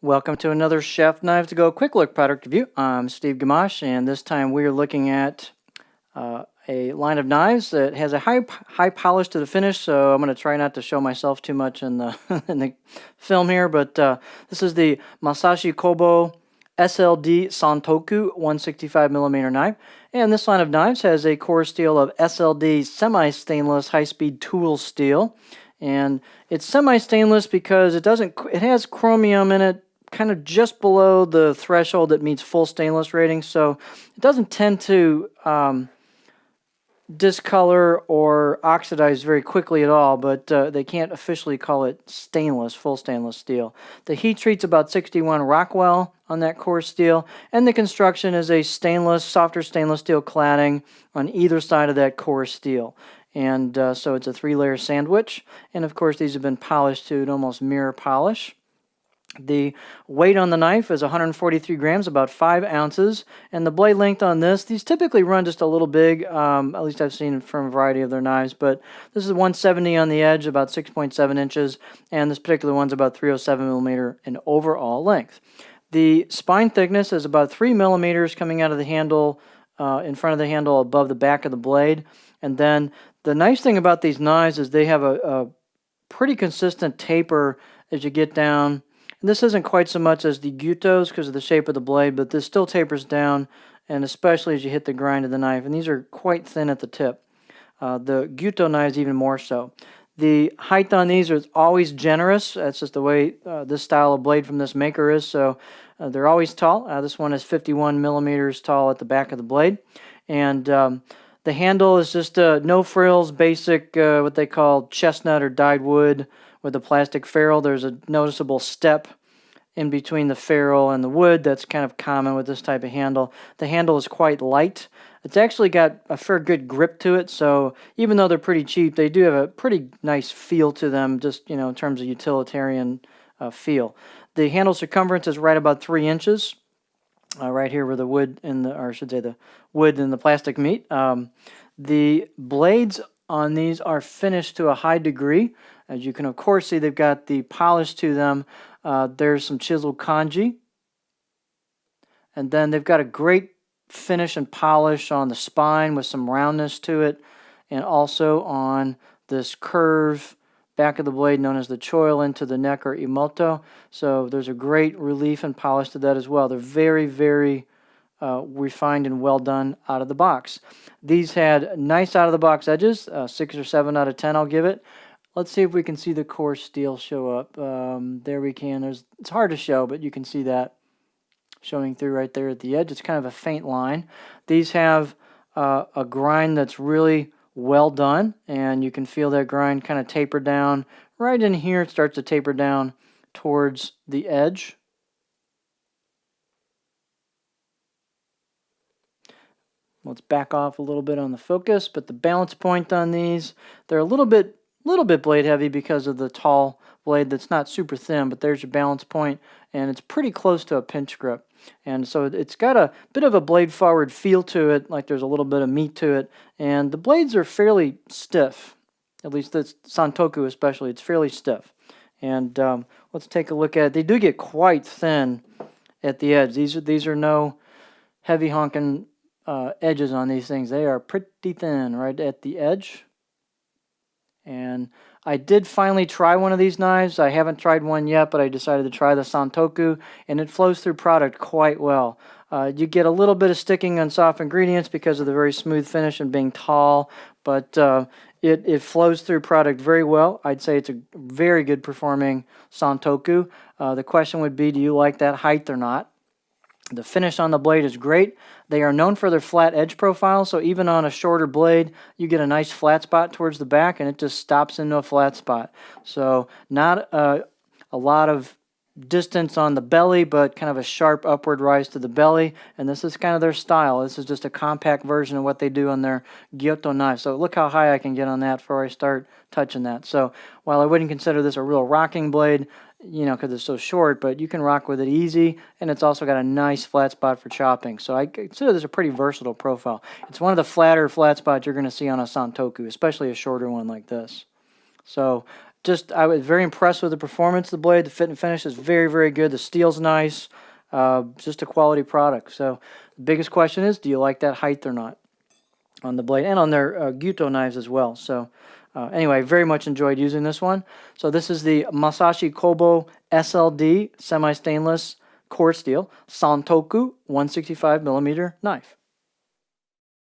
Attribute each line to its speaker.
Speaker 1: Welcome to another Chef Knives to Go quick look product review. I'm Steve Gamache, and this time we are looking at a line of knives that has a high polish to the finish. So I'm going to try not to show myself too much in the in the film here, but this is the Masashi Kobo SLD Santoku 165mm knife, and this line of knives has a core steel of SLD semi-stainless high-speed tool steel. And it's semi-stainless because it has chromium in it, kind of just below the threshold that meets full stainless rating, so it doesn't tend to discolor or oxidize very quickly at all, but they can't officially call it stainless, full stainless steel. The heat treat's about 61 Rockwell on that core steel, and the construction is a softer stainless steel cladding on either side of that core steel. And so it's a 3-layer sandwich, and of course these have been polished to an almost mirror polish. The weight on the knife is 143 grams, about 5 ounces, and the blade length on these typically run just a little big, at least I've seen from a variety of their knives, but this is 170 on the edge, about 6.7 inches, and this particular one's about 307 millimeter in overall length. The spine thickness is about 3 millimeters coming out of the handle, in front of the handle above the back of the blade, and then the nice thing about these knives is they have a pretty consistent taper as you get down. And this isn't quite so much as the Gyutos because of the shape of the blade, but this still tapers down, and especially as you hit the grind of the knife. And these are quite thin at the tip. The Gyuto knives even more so. The height on these is always generous. That's just the way this style of blade from this maker is. So they're always tall. This one is 51 millimeters tall at the back of the blade. And the handle is just no frills, basic what they call chestnut or dyed wood with a plastic ferrule. There's a noticeable step in between the ferrule and the wood. That's kind of common with this type of handle. The handle is quite light. It's actually got a fair good grip to it, so even though they're pretty cheap, they do have a pretty nice feel to them, just in terms of utilitarian feel. The handle circumference is right about 3 inches. Right here where the wood and the wood and the plastic meet. The blades on these are finished to a high degree. As you can of course see, they've got the polish to them. There's some chiseled kanji. And then they've got a great finish and polish on the spine with some roundness to it, and also on this curve back of the blade known as the choil into the neck or imoto. So there's a great relief and polish to that as well. They're very, very refined and well done out of the box. These had nice out of the box edges, 6 or 7 out of 10 I'll give it. Let's see if we can see the core steel show up. There we can. It's hard to show, but you can see that showing through right there at the edge. It's kind of a faint line. These have a grind that's really well done, and you can feel that grind kind of taper down. Right in here it starts to taper down towards the edge. Let's back off a little bit on the focus, but the balance point on these, they're a little bit blade heavy because of the tall blade that's not super thin, but there's your balance point, and it's pretty close to a pinch grip. And so it's got a bit of a blade forward feel to it, like there's a little bit of meat to it, and the blades are fairly stiff. At least this Santoku especially, it's fairly stiff. And let's take a look at it. They do get quite thin at the edge. These are no heavy honking edges on these things. They are pretty thin right at the edge. And I did finally try one of these knives. I haven't tried one yet, but I decided to try the Santoku, and it flows through product quite well. You get a little bit of sticking on soft ingredients because of the very smooth finish and being tall, but it flows through product very well. I'd say it's a very good performing Santoku. The question would be, do you like that height or not? The finish on the blade is great. They are known for their flat edge profile, so even on a shorter blade, you get a nice flat spot towards the back, and it just stops into a flat spot. So not a lot of distance on the belly, but kind of a sharp upward rise to the belly, and this is kind of their style. This is just a compact version of what they do on their Gyuto knife. So look how high I can get on that before I start touching that. So while I wouldn't consider this a real rocking blade, because it's so short, but you can rock with it easy, and it's also got a nice flat spot for chopping. So I consider this a pretty versatile profile. It's one of the flatter flat spots you're going to see on a Santoku, especially a shorter one like this. So I was very impressed with the performance of the blade. The fit and finish is very, very good. The steel's nice. Just a quality product. So the biggest question is, do you like that height or not on the blade, and on their Gyuto knives as well. So anyway, very much enjoyed using this one. So this is the Masashi Kobo SLD semi-stainless core steel Santoku 165mm knife.